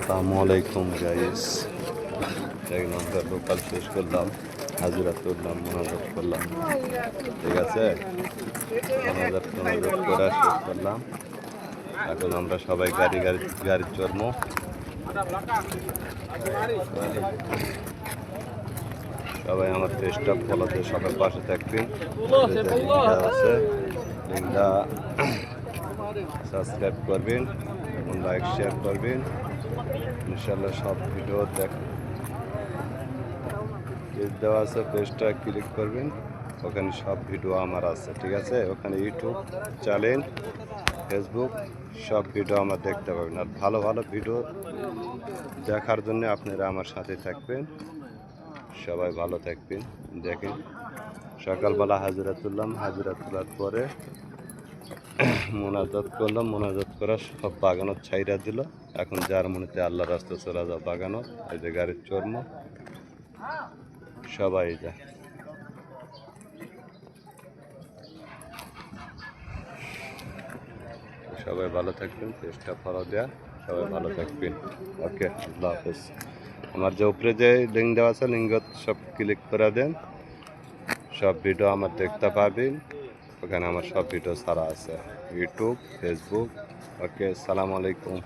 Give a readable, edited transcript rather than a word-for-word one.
আসসালামু আলাইকুম গাইস। দেখুন আমরা লোকাল শেষ করলাম, হাজিরা তুললাম, মোনাজাত করলাম। ঠিক আছে, মোনাজাত করে শেষ করলাম। এখন আমরা সবাই গাড়ির জন্ম সবাই আমার পেজটা ফলোতে সবার পাশে থাকবেন। আছে লিঙ্কটা সাবস্ক্রাইব করবেন এবং লাইক শেয়ার করবেন। ইনশাল্লাহ সব ভিডিও পেজ দেওয়া আছে, পেজটা ক্লিক করবেন, ওখানে সব ভিডিও আমার আছে। ঠিক আছে, ওখানে ইউটিউব চ্যানেল, ফেসবুক সব ভিডিও আমার দেখতে পাবেন। আর ভালো ভালো ভিডিও দেখার জন্য আপনারা আমার সাথে থাকবেন। সবাই ভালো থাকবেন। দেখেন সকালবেলা হাজিরা তুললাম, হাজিরা তোলার পরে মোনাজাত করলাম, মোনাজাত করা সব বাগানত ছাইরা দিল। এখন যার মনেতে আল্লাহ রাস্তা চলে যাও বাগানত। এই যে গাড়ির চর্ম সবাই যায়। সবাই ভালো থাকবেন, চেষ্টা ফলো দেয়া, সবাই ভালো থাকবেন। ওকে, আল্লাহ হাফেজ। আমার যে উপরে যে লিঙ্ক দেওয়া আছে, লিঙ্ক সব ক্লিক করে দেন, সব ভিডিও আমার দেখতে পাবেন। ওখানে আমার সব ভিডিও ছাড়া আছে, ইউটিউব, ফেসবুক। ওকে, আসসালামু আলাইকুম।